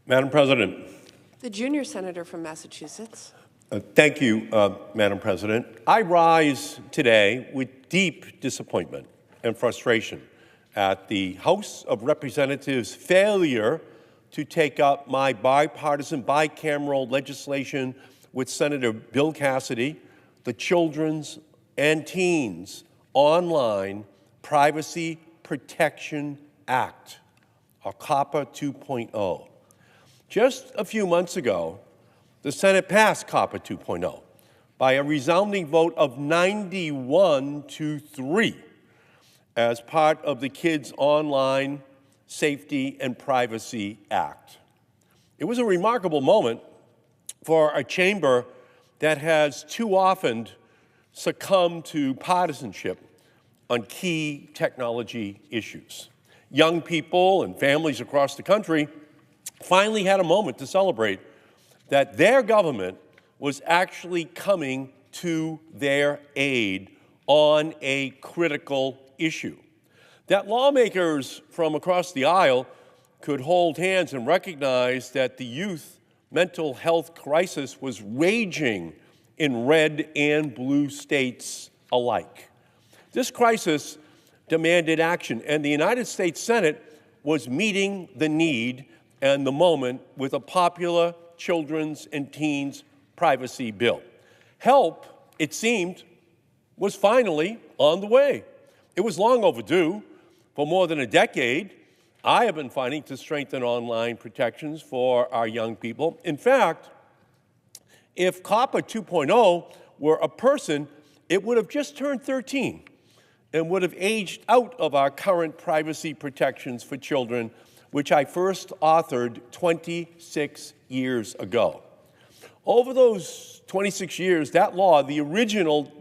Madam President. The junior senator from Massachusetts. Thank you, Madam President. I rise today with deep disappointment and frustration at the House of Representatives' failure to take up my bipartisan, bicameral legislation with Senator Bill Cassidy, the Children's and Teens Online Privacy Protection Act, or COPPA 2.0. Just a few months ago, the Senate passed COPPA 2.0 by a resounding vote of 91-3 as part of the Kids Online Safety and Privacy Act. It was a remarkable moment for a chamber that has too often succumbed to partisanship on key technology issues. Young people and families across the country finally had a moment to celebrate that their government was actually coming to their aid on a critical issue. That lawmakers from across the aisle could hold hands and recognize that the youth mental health crisis was raging in red and blue states alike. This crisis demanded action, and the United States Senate was meeting the need and the moment with a popular children's and teens privacy bill. Help, it seemed, was finally on the way. It was long overdue. For more than a decade, I have been fighting to strengthen online protections for our young people. In fact, if COPPA 2.0 were a person, it would have just turned 13 and would have aged out of our current privacy protections for children, which I first authored 26 years ago. Over those 26 years, that law, the original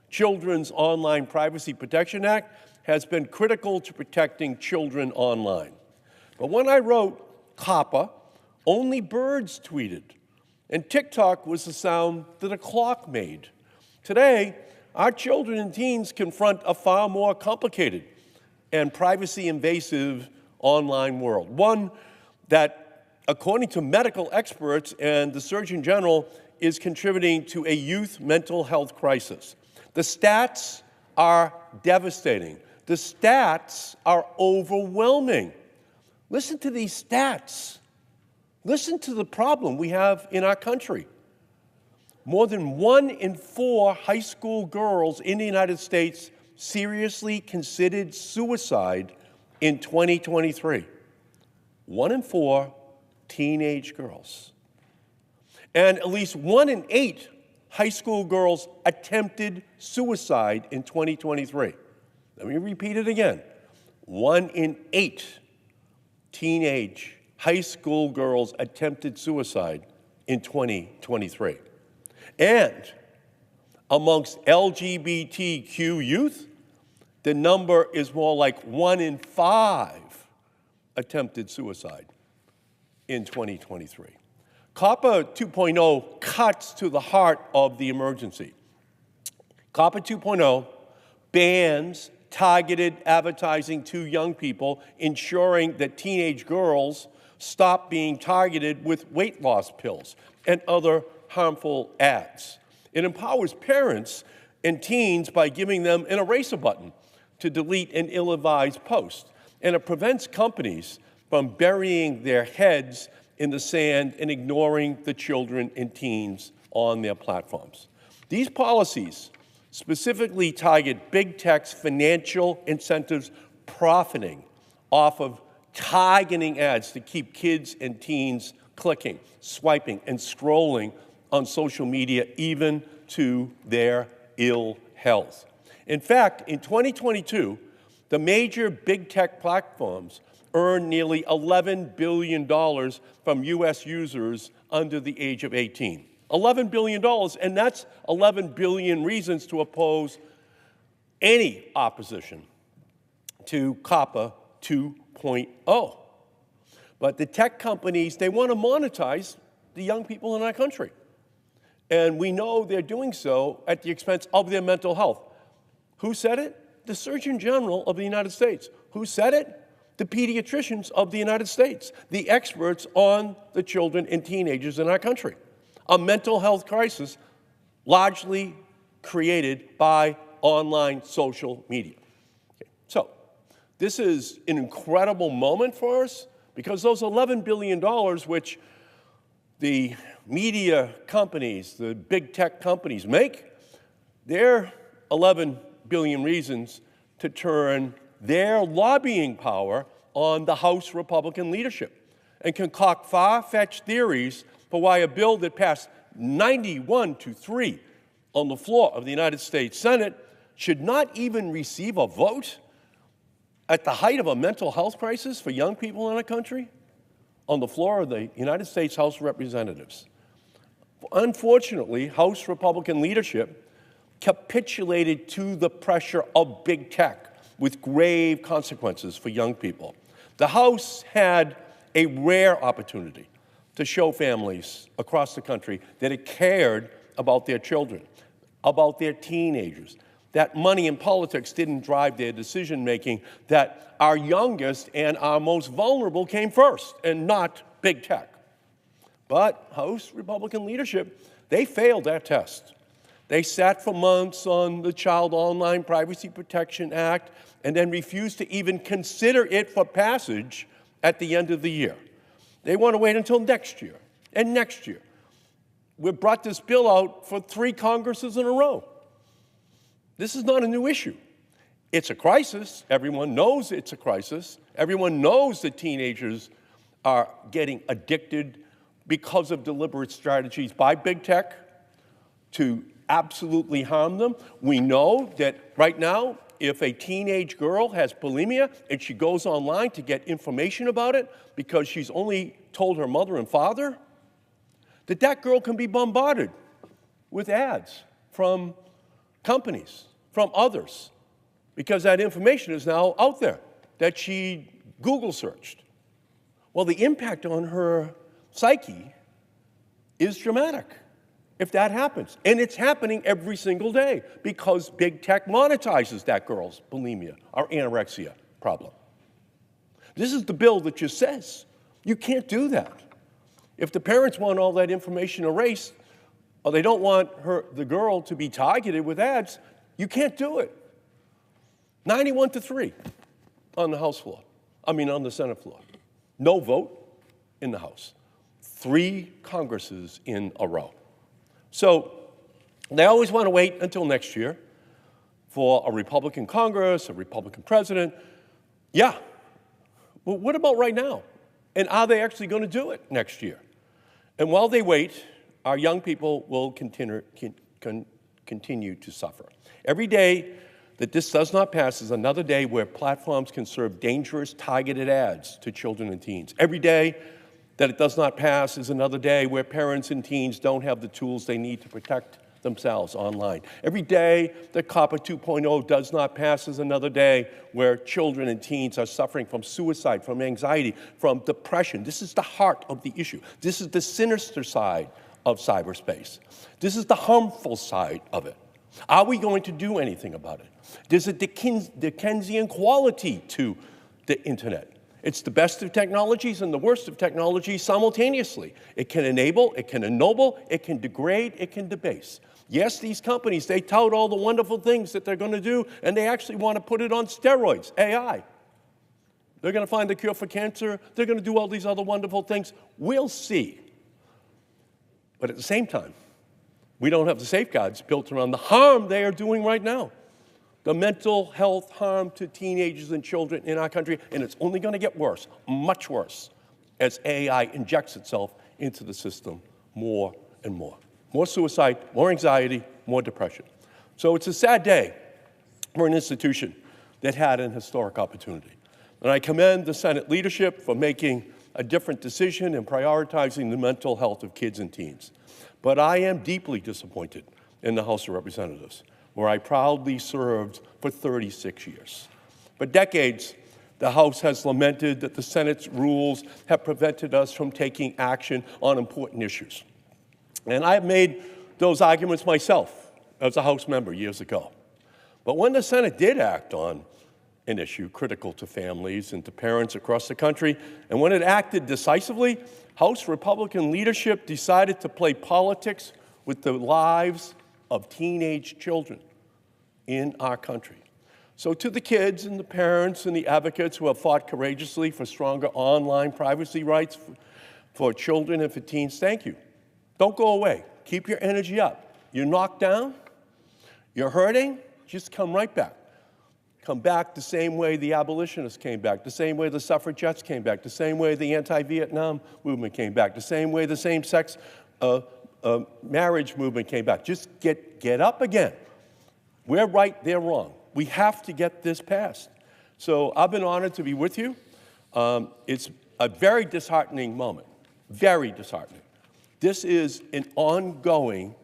Children's Online Privacy Protection Act, has been critical to protecting children online. But when I wrote COPPA, only birds tweeted, and TikTok was the sound that a clock made. Today, our children and teens confront a far more complicated and privacy-invasive online world, one that, according to medical experts and the Surgeon General, is contributing to a youth mental health crisis. The stats are devastating. The stats are overwhelming. Listen to these stats. Listen to the problem we have in our country. More than 1 in 4 high school girls in the United States seriously considered suicide in 2023. 1 in 4 teenage girls. And at least 1 in 8 high school girls attempted suicide in 2023. Let me repeat it again. 1 in 8 teenage high school girls attempted suicide in 2023. And amongst LGBTQ youth, the number is more like 1 in 5 attempted suicide in 2023. COPPA 2.0 cuts to the heart of the emergency. COPPA 2.0 bans targeted advertising to young people, ensuring that teenage girls stop being targeted with weight loss pills and other harmful ads. It empowers parents and teens by giving them an eraser button to delete an ill-advised post. And it prevents companies from burying their heads in the sand and ignoring the children and teens on their platforms. These policies specifically target big tech's financial incentives profiting off of targeting ads to keep kids and teens clicking, swiping, and scrolling on social media, even to their ill health. In fact, in 2022, the major big tech platforms earned nearly $11 billion from U.S. users under the age of 18. $11 billion, and that's 11 billion reasons to oppose any opposition to COPPA 2.0. But the tech companies, they want to monetize the young people in our country. And we know they're doing so at the expense of their mental health. Who said it? The Surgeon General of the United States. Who said it? the pediatricians of the United States, the experts on the children and teenagers in our country. A mental health crisis largely created by online social media. Okay. So this is an incredible moment for us because those $11 billion, which the media companies, the big tech companies make, they're 11 billion reasons to turn their lobbying power on the House Republican leadership and concoct far-fetched theories for why a bill that passed 91-3 on the floor of the United States Senate should not even receive a vote at the height of a mental health crisis for young people in our country on the floor of the United States House of Representatives. Unfortunately, House Republican leadership capitulated to the pressure of big tech with grave consequences for young people. The House had a rare opportunity to show families across the country that it cared about their children, about their teenagers, that money and politics didn't drive their decision-making, that our youngest and our most vulnerable came first, and not big tech. But House Republican leadership, they failed that test. They sat for months on the Child Online Privacy Protection Act and then refused to even consider it for passage at the end of the year. They want to wait until next year and next year. We've brought this bill out for 3 Congresses in a row. This is not a new issue. It's a crisis. Everyone knows it's a crisis. Everyone knows that teenagers are getting addicted because of deliberate strategies by big tech to absolutely harm them. We know that right now, if a teenage girl has bulimia and she goes online to get information about it because she's only told her mother and father, that girl can be bombarded with ads from companies, from others, because that information is now out there that she Google searched. Well, the impact on her psyche is dramatic if that happens. And it's happening every single day because big tech monetizes that girl's bulimia or anorexia problem. This is the bill that just says you can't do that. If the parents want all that information erased, or they don't want the girl to be targeted with ads, you can't do it. 91-3 on the on the Senate floor. No vote in the House. 3 Congresses in a row. So they always want to wait until next year for a Republican Congress, a Republican president. Yeah, well, what about right now? And are they actually going to do it next year? And while they wait, our young people will continue to suffer. Every day that this does not pass is another day where platforms can serve dangerous, targeted ads to children and teens. Every day that it does not pass is another day where parents and teens don't have the tools they need to protect themselves online. Every day that COPPA 2.0 does not pass is another day where children and teens are suffering from suicide, from anxiety, from depression. This is the heart of the issue. This is the sinister side of cyberspace. This is the harmful side of it. Are we going to do anything about it? There's a Dickensian quality to the internet. It's the best of technologies and the worst of technologies simultaneously. It can enable, it can ennoble, it can degrade, it can debase. Yes, these companies, they tout all the wonderful things that they're going to do, and they actually want to put it on steroids, AI. They're going to find the cure for cancer. They're going to do all these other wonderful things. We'll see. But at the same time, we don't have the safeguards built around the harm they are doing right now. The mental health harm to teenagers and children in our country, and it's only going to get worse, much worse, as AI injects itself into the system more and more. More suicide, more anxiety, more depression. So it's a sad day for an institution that had an historic opportunity. And I commend the Senate leadership for making a different decision and prioritizing the mental health of kids and teens. But I am deeply disappointed in the House of Representatives, where I proudly served for 36 years. For decades, the House has lamented that the Senate's rules have prevented us from taking action on important issues. And I have made those arguments myself as a House member years ago. But when the Senate did act on an issue critical to families and to parents across the country. And when it acted decisively, House Republican leadership decided to play politics with the lives of teenage children in our country. So to the kids and the parents and the advocates who have fought courageously for stronger online privacy rights for children and for teens, thank you. Don't go away. Keep your energy up. You're knocked down, you're hurting, just come right back. Come back the same way the abolitionists came back, the same way the suffragettes came back, the same way the anti-Vietnam movement came back, the same way the same-sex marriage movement came back. Just get up again. We're right, they're wrong. We have to get this passed. So I've been honored to be with you. It's a very disheartening moment, very disheartening. This is an ongoing,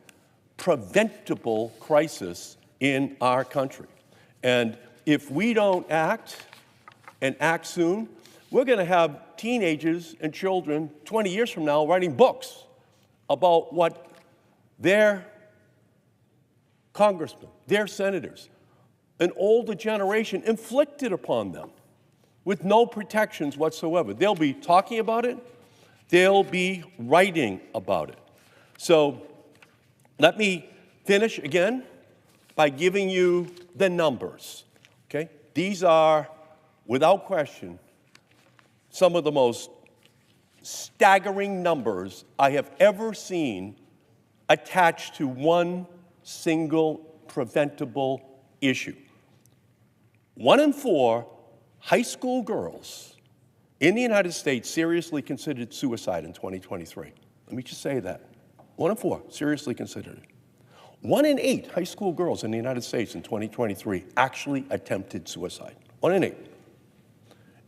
preventable crisis in our country. And if we don't act, and act soon, we're going to have teenagers and children 20 years from now writing books about what their congressmen, their senators, an older generation inflicted upon them with no protections whatsoever. They'll be talking about it. They'll be writing about it. So let me finish again by giving you the numbers, okay? These are, without question, some of the most staggering numbers I have ever seen attached to one single preventable issue. 1 in 4 high school girls in the United States seriously considered suicide in 2023. Let me just say that. 1 in 4 seriously considered it. 1 in 8 high school girls in the United States in 2023 actually attempted suicide. 1 in 8.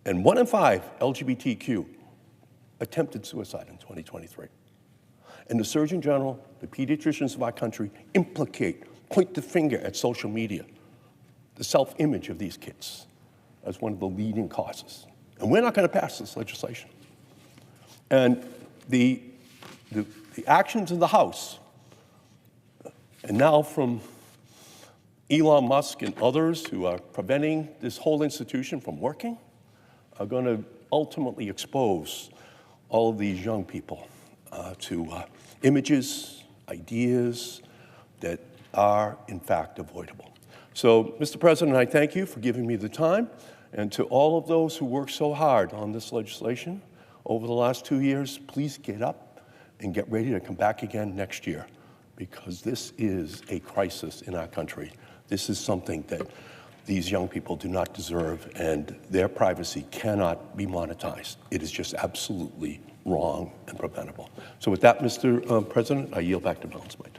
And 1 in 5 LGBTQ attempted suicide in 2023. And the Surgeon General, the pediatricians of our country point the finger at social media, the self-image of these kids as one of the leading causes. And we're not going to pass this legislation. And the actions in the House, and now from Elon Musk and others who are preventing this whole institution from working, are going to ultimately expose all of these young people to images, ideas that are, in fact, avoidable. So, Mr. President, I thank you for giving me the time, and to all of those who worked so hard on this legislation over the last 2 years, please get up and get ready to come back again next year, because this is a crisis in our country. This is something that these young people do not deserve, and their privacy cannot be monetized. It is just absolutely wrong and preventable. So with that, Mr. President, I yield back to balance my time.